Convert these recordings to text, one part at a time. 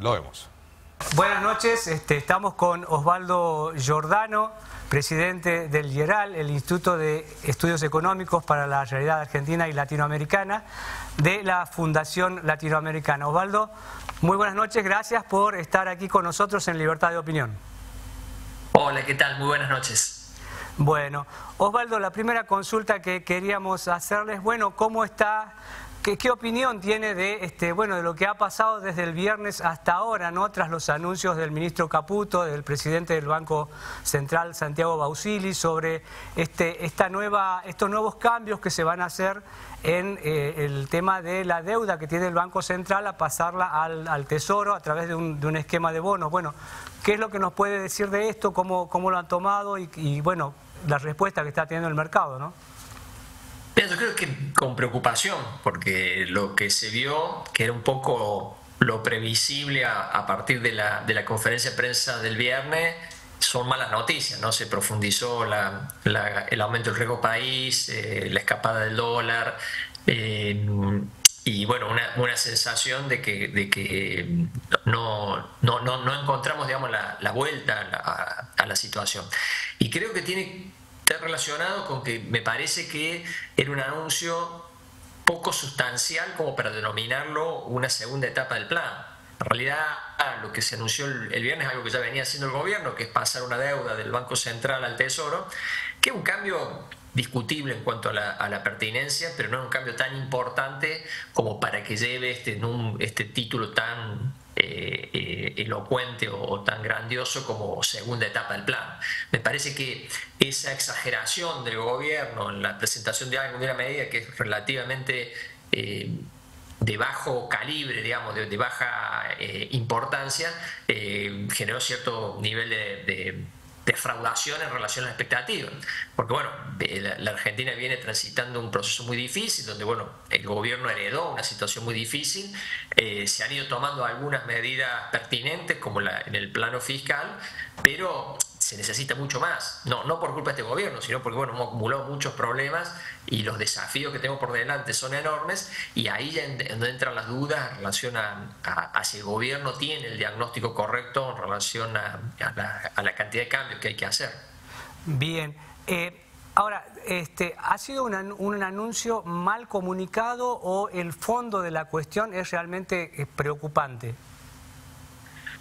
Lo vemos. Buenas noches, estamos con Osvaldo Giordano, presidente del IERAL, el Instituto de Estudios Económicos para la Realidad Argentina y Latinoamericana, de la Fundación Latinoamericana. Osvaldo, muy buenas noches, gracias por estar aquí con nosotros en Libertad de Opinión. Hola, ¿qué tal? Muy buenas noches. Bueno, Osvaldo, la primera consulta que queríamos hacerles, bueno, ¿cómo está? ¿Qué opinión tiene de lo que ha pasado desde el viernes hasta ahora, ¿no? Tras los anuncios del ministro Caputo, del presidente del Banco Central, Santiago Bausili, sobre estos nuevos cambios que se van a hacer en el tema de la deuda que tiene el Banco Central, a pasarla al Tesoro a través de un esquema de bonos? Bueno, ¿qué es lo que nos puede decir de esto? ¿Cómo lo han tomado? Y bueno, la respuesta que está teniendo el mercado, ¿no? Yo creo que con preocupación, porque lo que se vio, que era un poco lo previsible a partir de la conferencia de prensa del viernes, son malas noticias, ¿no? Se profundizó el aumento del riesgo país, la escapada del dólar, y bueno, una sensación de que no encontramos, digamos, la vuelta a la situación. Y creo que está relacionado con que me parece que era un anuncio poco sustancial como para denominarlo una segunda etapa del plan. En realidad, lo que se anunció el viernes es algo que ya venía haciendo el gobierno, que es pasar una deuda del Banco Central al Tesoro, que es un cambio discutible en cuanto a la pertinencia, pero no es un cambio tan importante como para que lleve este título tan elocuente o tan grandioso como segunda etapa del plan. Me parece que esa exageración del gobierno en la presentación de una medida que es relativamente de bajo calibre, digamos, de baja importancia, generó cierto nivel de defraudación en relación a las expectativas. Porque bueno, la Argentina viene transitando un proceso muy difícil, donde bueno, el gobierno heredó una situación muy difícil, se han ido tomando algunas medidas pertinentes como en el plano fiscal, pero se necesita mucho más, no por culpa de este gobierno, sino porque bueno, hemos acumulado muchos problemas y los desafíos que tenemos por delante son enormes, y ahí ya donde entran las dudas en relación a si el gobierno tiene el diagnóstico correcto en relación a la cantidad de cambios que hay que hacer. Bien, ahora, ¿ha sido un anuncio mal comunicado o el fondo de la cuestión es realmente preocupante?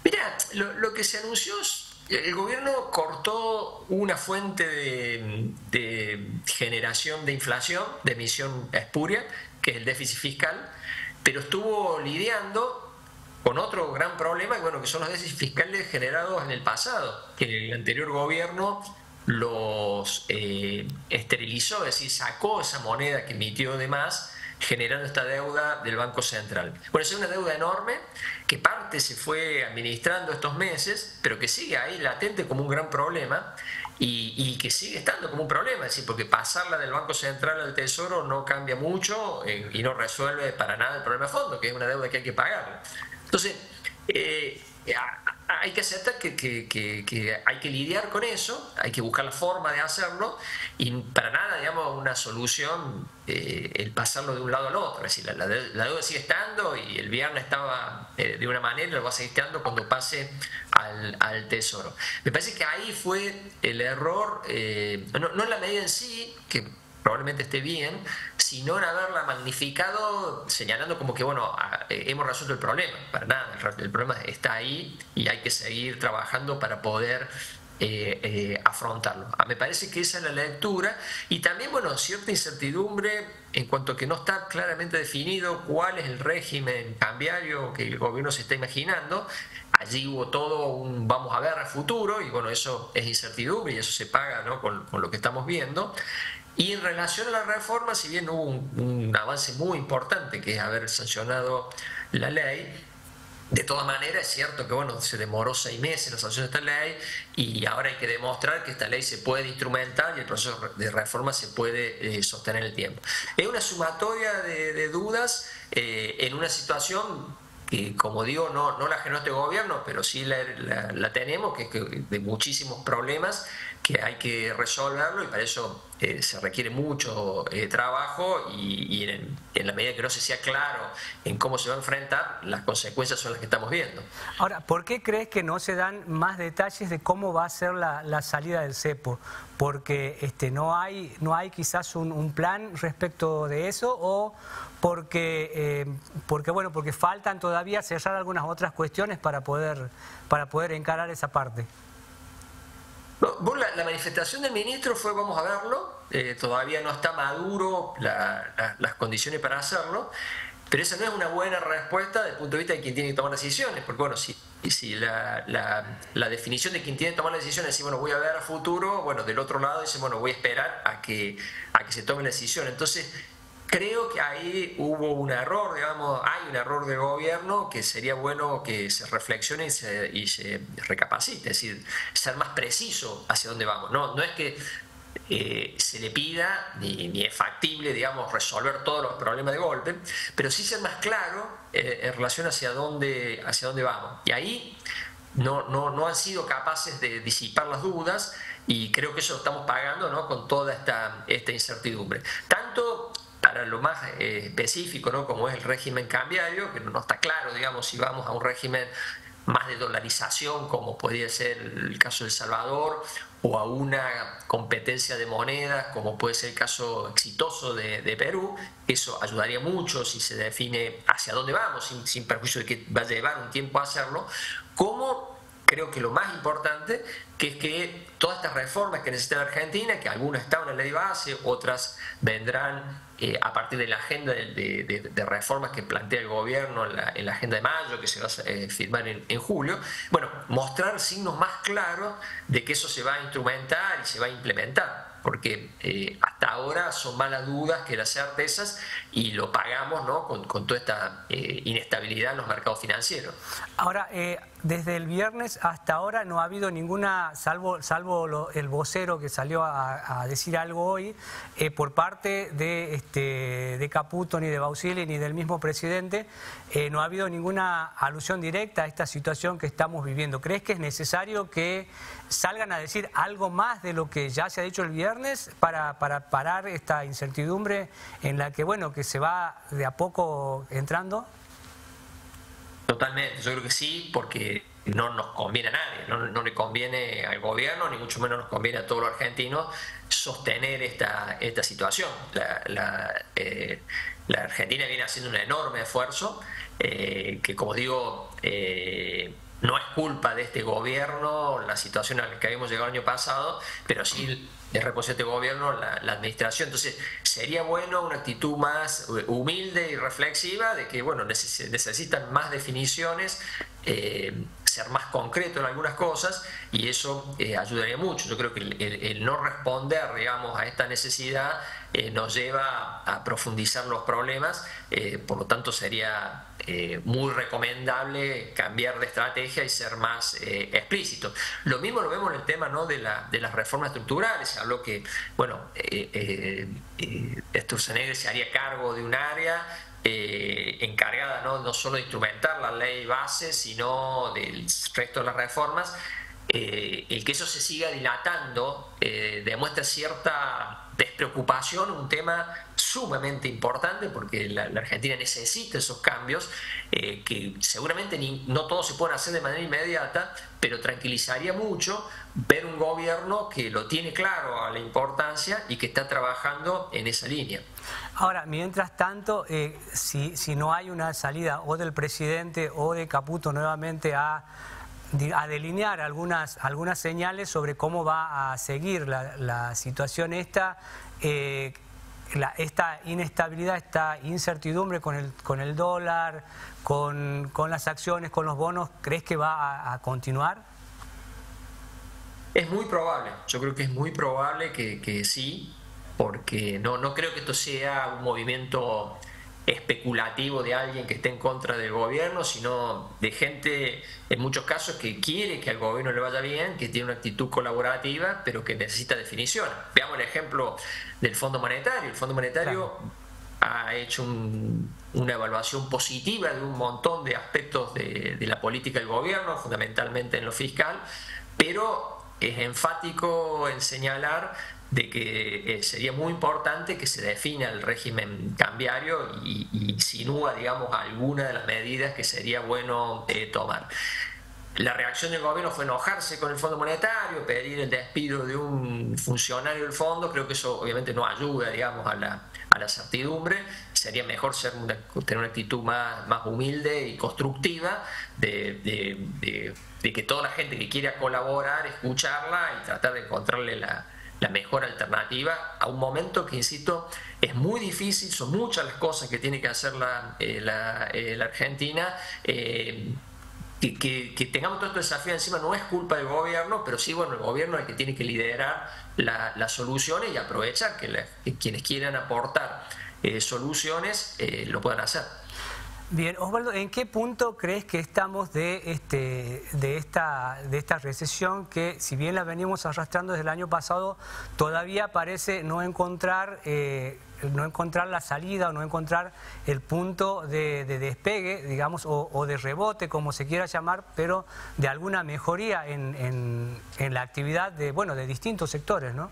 Mira, lo que se anunció es: el gobierno cortó una fuente de generación de inflación, de emisión espuria, que es el déficit fiscal, pero estuvo lidiando con otro gran problema, que son los déficits fiscales generados en el pasado, que el anterior gobierno los esterilizó, es decir, sacó esa moneda que emitió de más, generando esta deuda del Banco Central. Bueno, es una deuda enorme que parte se fue administrando estos meses, pero que sigue ahí latente como un gran problema y que sigue estando como un problema, es decir, porque pasarla del Banco Central al Tesoro no cambia mucho y no resuelve para nada el problema de fondo, que es una deuda que hay que pagar. Entonces, hay que aceptar que hay que lidiar con eso, hay que buscar la forma de hacerlo, y para nada, digamos, una solución el pasarlo de un lado al otro. Es decir, la deuda sigue estando, y el viernes estaba de una manera y lo va a seguir estando cuando pase al Tesoro. Me parece que ahí fue el error, no en la medida en sí, que probablemente esté bien, sino en haberla magnificado, señalando como que, bueno, hemos resuelto el problema. Para nada, el problema está ahí y hay que seguir trabajando para poder afrontarlo. Me parece que esa es la lectura, y también, bueno, cierta incertidumbre en cuanto a que no está claramente definido cuál es el régimen cambiario que el gobierno se está imaginando. Allí hubo todo un vamos a ver al futuro, y bueno, eso es incertidumbre y eso se paga, ¿no?, con lo que estamos viendo. Y en relación a la reforma, si bien hubo un avance muy importante, que es haber sancionado la ley, de todas maneras es cierto que bueno, se demoró 6 meses la sanción de esta ley, y ahora hay que demostrar que esta ley se puede instrumentar y el proceso de reforma se puede sostener en el tiempo. Es una sumatoria de dudas en una situación que, como digo, no la generó este gobierno, pero sí la tenemos, que de muchísimos problemas, que hay que resolverlo y para eso se requiere mucho trabajo y en la medida que no se sea claro en cómo se va a enfrentar, las consecuencias son las que estamos viendo. Ahora, ¿por qué crees que no se dan más detalles de cómo va a ser la salida del cepo? ¿Porque no hay quizás un plan respecto de eso o porque faltan todavía cerrar algunas otras cuestiones para poder encarar esa parte? La manifestación del ministro fue vamos a verlo, todavía no está maduro las condiciones para hacerlo, pero esa no es una buena respuesta desde el punto de vista de quien tiene que tomar decisiones, porque bueno, si la definición de quien tiene que tomar las decisiones es decir, bueno, voy a ver a futuro, bueno, del otro lado dice, bueno, voy a esperar a que se tome la decisión. Entonces, creo que ahí hubo un error, digamos, hay un error de gobierno que sería bueno que se reflexione y se recapacite, es decir, ser más preciso hacia dónde vamos. No es que se le pida, ni es factible, digamos, resolver todos los problemas de golpe, pero sí ser más claro en relación hacia dónde vamos. Y ahí no han sido capaces de disipar las dudas y creo que eso lo estamos pagando, ¿no?, con toda esta incertidumbre. Tanto para lo más específico, ¿no?, como es el régimen cambiario, que no está claro, digamos, si vamos a un régimen más de dolarización, como podría ser el caso de El Salvador, o a una competencia de monedas, como puede ser el caso exitoso de Perú. Eso ayudaría mucho si se define hacia dónde vamos, sin perjuicio de que va a llevar un tiempo hacerlo, como creo que lo más importante, que es que todas estas reformas que necesita la Argentina, que algunas están en la ley base, otras vendrán a partir de la agenda de reformas que plantea el gobierno en la agenda de mayo, que se va a firmar en julio, bueno, mostrar signos más claros de que eso se va a instrumentar y se va a implementar, porque hasta ahora son más las dudas que las certezas y lo pagamos, ¿no?, con toda esta inestabilidad en los mercados financieros. Ahora, desde el viernes hasta ahora no ha habido ninguna, salvo el vocero que salió a decir algo hoy, por parte de Caputo, ni de Bausili, ni del mismo presidente, no ha habido ninguna alusión directa a esta situación que estamos viviendo. ¿Crees que es necesario que salgan a decir algo más de lo que ya se ha dicho el viernes para parar esta incertidumbre en la que, bueno, que se va de a poco entrando? Totalmente, yo creo que sí, porque no nos conviene a nadie, no le conviene al gobierno, ni mucho menos nos conviene a todos los argentinos sostener esta situación. La Argentina viene haciendo un enorme esfuerzo, que como digo, no es culpa de este gobierno la situación a la que habíamos llegado el año pasado, pero sí es responsable de este gobierno la administración. Entonces sería bueno una actitud más humilde y reflexiva de que, bueno, necesitan más definiciones, ser más concreto en algunas cosas, y eso ayudaría mucho. Yo creo que el no responder, digamos, a esta necesidad nos lleva a profundizar los problemas, por lo tanto sería muy recomendable cambiar de estrategia y ser más explícito. Lo mismo lo vemos en el tema, ¿no?, de las reformas estructurales. Se habló que, bueno, Sturzenegger se haría cargo de un área encargada no solo de instrumentar la ley base, sino del resto de las reformas. El que eso se siga dilatando demuestra cierta despreocupación, un tema sumamente importante, porque la Argentina necesita esos cambios, que seguramente no todos se pueden hacer de manera inmediata, pero tranquilizaría mucho ver un gobierno que lo tiene claro a la importancia y que está trabajando en esa línea. Ahora, mientras tanto, si no hay una salida o del presidente o de Caputo nuevamente a delinear algunas señales sobre cómo va a seguir la situación esta inestabilidad, esta incertidumbre con el dólar, con las acciones, con los bonos, ¿crees que va a continuar? Es muy probable, yo creo que es muy probable que sí, porque no creo que esto sea un movimiento especulativo de alguien que esté en contra del gobierno, sino de gente, en muchos casos, que quiere que al gobierno le vaya bien, que tiene una actitud colaborativa, pero que necesita definición. Veamos el ejemplo del Fondo Monetario. El Fondo Monetario ha hecho una evaluación positiva de un montón de aspectos de la política del gobierno, fundamentalmente en lo fiscal, pero es enfático en señalar de que sería muy importante que se defina el régimen cambiario y insinúa, digamos, alguna de las medidas que sería bueno tomar. La reacción del gobierno fue enojarse con el Fondo Monetario, pedir el despido de un funcionario del fondo. Creo que eso obviamente no ayuda, digamos, a la certidumbre. Sería mejor tener una actitud más humilde y constructiva de que toda la gente que quiera colaborar, escucharla y tratar de encontrarle la mejor alternativa a un momento que, insisto, es muy difícil. Son muchas las cosas que tiene que hacer la Argentina. Que tengamos todo este desafío encima no es culpa del gobierno, pero sí, bueno, el gobierno es el que tiene que liderar las soluciones y aprovechar que quienes quieran aportar soluciones lo puedan hacer. Bien, Osvaldo, ¿en qué punto crees que estamos de esta recesión que, si bien la venimos arrastrando desde el año pasado, todavía parece no encontrar la salida o no encontrar el punto de despegue, digamos, o de rebote, como se quiera llamar, pero de alguna mejoría en la actividad de distintos sectores, ¿no?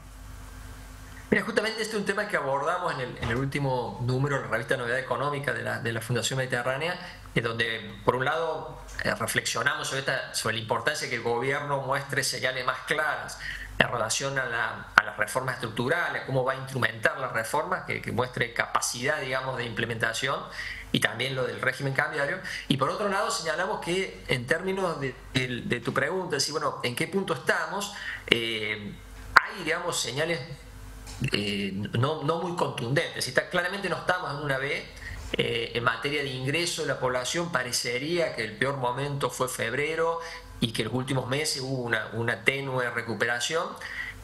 Mira, justamente este es un tema que abordamos en el último número de la revista Novedad Económica de la Fundación Mediterránea, donde por un lado reflexionamos sobre la importancia de que el gobierno muestre señales más claras en relación a las reformas estructurales, cómo va a instrumentar las reformas, que muestre capacidad, digamos, de implementación, y también lo del régimen cambiario. Y por otro lado señalamos que en términos de tu pregunta, es decir, bueno, ¿en qué punto estamos? Hay, digamos, señales no muy contundentes. Claramente no estamos en una B. En materia de ingreso de la población parecería que el peor momento fue febrero y que en los últimos meses hubo una tenue recuperación.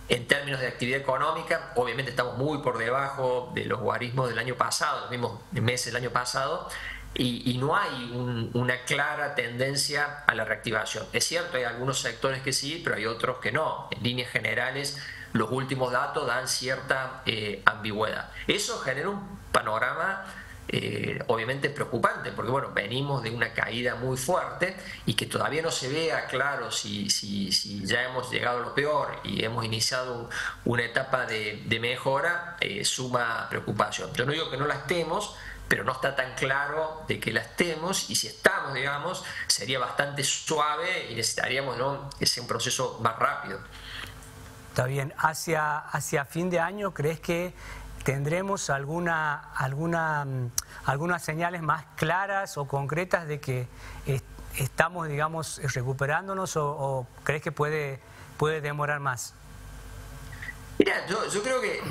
En términos de actividad económica, obviamente estamos muy por debajo de los guarismos del año pasado, los mismos meses del año pasado, y no hay una clara tendencia a la reactivación. Es cierto, hay algunos sectores que sí, pero hay otros que no. En líneas generales, los últimos datos dan cierta ambigüedad. Eso genera un panorama obviamente preocupante, porque bueno, venimos de una caída muy fuerte y que todavía no se vea claro si ya hemos llegado a lo peor y hemos iniciado una etapa de mejora, suma preocupación. Yo no digo que no la estemos, pero no está tan claro de que la estemos, y si estamos, digamos, sería bastante suave y necesitaríamos, ¿no?, que sea un proceso más rápido. Está bien. Hacia fin de año, ¿crees que tendremos algunas señales más claras o concretas de que estamos, digamos, recuperándonos, o crees que puede demorar más? Mira, yo creo que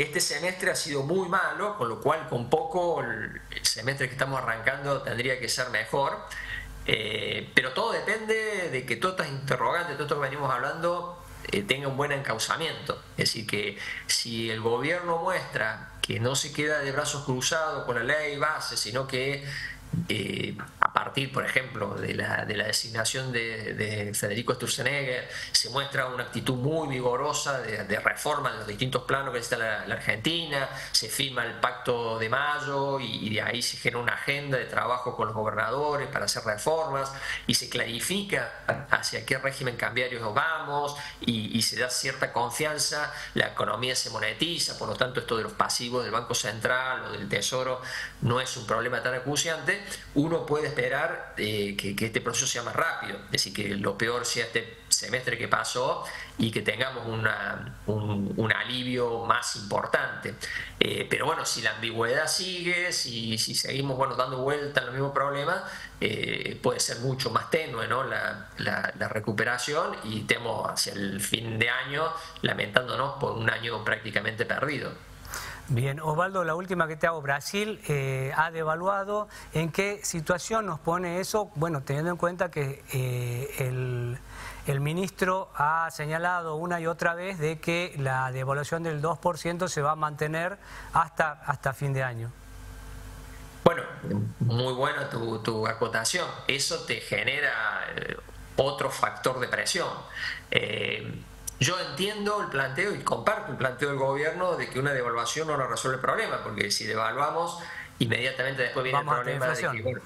este semestre ha sido muy malo, con lo cual con poco el semestre que estamos arrancando tendría que ser mejor, pero todo depende de que todas estas interrogantes, todo esto que venimos hablando, tenga un buen encauzamiento. Es decir, que si el gobierno muestra que no se queda de brazos cruzados con la ley base, sino que a partir, por ejemplo, de la designación de Federico Sturzenegger, se muestra una actitud muy vigorosa de reforma de los distintos planos que necesita la Argentina, se firma el Pacto de Mayo y de ahí se genera una agenda de trabajo con los gobernadores para hacer reformas, y se clarifica hacia qué régimen cambiario nos vamos, y se da cierta confianza, la economía se monetiza, por lo tanto esto de los pasivos del Banco Central o del Tesoro no es un problema tan acuciante. Uno puede esperar que este proceso sea más rápido, es decir, que lo peor sea este semestre que pasó y que tengamos un alivio más importante. Pero bueno, si la ambigüedad sigue, si seguimos dando vuelta en los mismos problemas, puede ser mucho más tenue, ¿no?, la recuperación, y temo hacia el fin de año lamentándonos por un año prácticamente perdido. Bien, Osvaldo, la última que te hago. Brasil ha devaluado. ¿En qué situación nos pone eso? Bueno, teniendo en cuenta que el ministro ha señalado una y otra vez de que la devaluación del 2% se va a mantener hasta fin de año. Bueno, muy buena tu acotación. Eso te genera otro factor de presión. Yo entiendo el planteo y comparto el planteo del gobierno de que una devaluación no nos resuelve el problema, porque si devaluamos, inmediatamente después viene el problema de que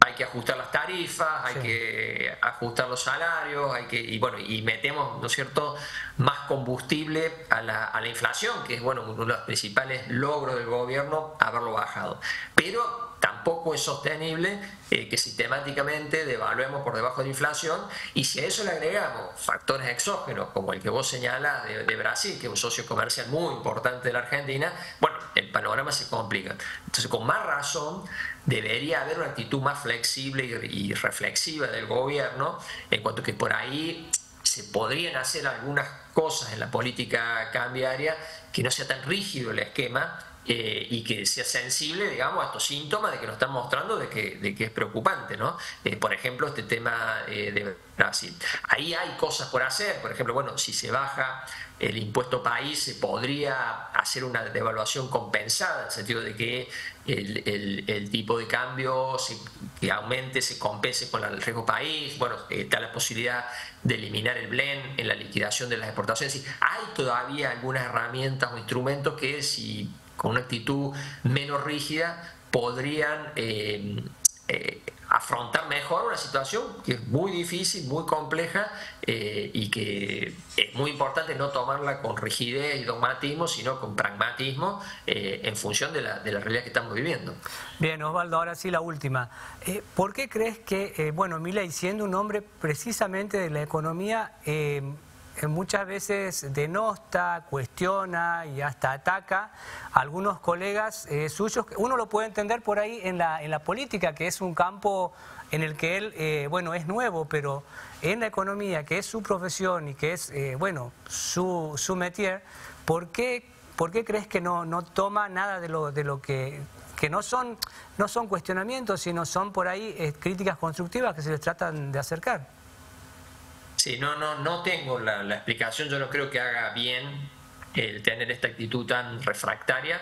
hay que ajustar las tarifas, hay que ajustar los salarios, y metemos, ¿no es cierto?, más combustible a la inflación, que es, bueno, uno de los principales logros del gobierno, haberlo bajado. Pero tampoco es sostenible que sistemáticamente devaluemos por debajo de la inflación, y si a eso le agregamos factores exógenos como el que vos señalás de Brasil, que es un socio comercial muy importante de la Argentina, bueno, el panorama se complica. Entonces, con más razón, debería haber una actitud más flexible y reflexiva del gobierno, en cuanto que por ahí se podrían hacer algunas cosas en la política cambiaria, que no sea tan rígido el esquema, y que sea sensible, digamos, a estos síntomas de que nos están mostrando de que es preocupante, ¿no? Por ejemplo, este tema de Brasil. Ahí hay cosas por hacer. Por ejemplo, bueno, si se baja el impuesto país, se podría hacer una devaluación compensada, en el sentido de que el tipo de cambio que aumente, se compense con el riesgo país. Bueno, está la posibilidad de eliminar el blend en la liquidación de las exportaciones. Es decir, hay todavía algunas herramientas o instrumentos que, si con una actitud menos rígida, podrían afrontar mejor una situación que es muy difícil, muy compleja, y que es muy importante no tomarla con rigidez y dogmatismo, sino con pragmatismo, en función de la realidad que estamos viviendo. Bien, Osvaldo, ahora sí la última. ¿Por qué crees que, bueno, Milei, siendo un hombre precisamente de la economía, muchas veces denosta, cuestiona y hasta ataca a algunos colegas suyos? Uno lo puede entender por ahí en la política, que es un campo en el que él, bueno, es nuevo, pero en la economía, que es su profesión y que es, bueno, su métier, ¿por qué crees que no toma nada de lo que no son cuestionamientos, sino son por ahí críticas constructivas que se les tratan de acercar? Sí, no tengo la explicación. Yo no creo que haga bien el tener esta actitud tan refractaria,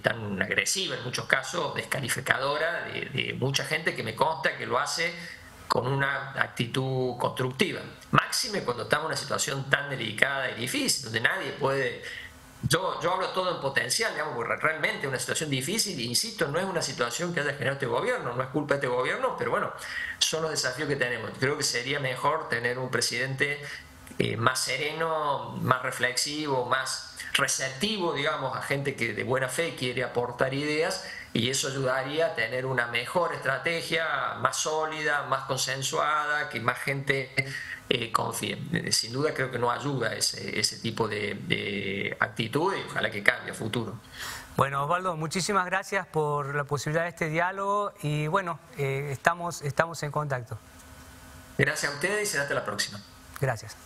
tan agresiva en muchos casos, descalificadora de mucha gente, que me consta que lo hace con una actitud constructiva. Máxime cuando estamos en una situación tan delicada y difícil, donde nadie puede... Yo hablo todo en potencial, digamos, porque realmente es una situación difícil, e insisto, no es una situación que haya generado este gobierno, no es culpa de este gobierno, pero bueno, son los desafíos que tenemos. Creo que sería mejor tener un presidente más sereno, más reflexivo, más receptivo, digamos, a gente que de buena fe quiere aportar ideas, y eso ayudaría a tener una mejor estrategia, más sólida, más consensuada, que más gente confíe. Sin duda creo que no ayuda ese tipo de actitud, y ojalá que cambie a futuro. Bueno, Osvaldo, muchísimas gracias por la posibilidad de este diálogo, y bueno, estamos en contacto. Gracias a ustedes y será hasta la próxima. Gracias.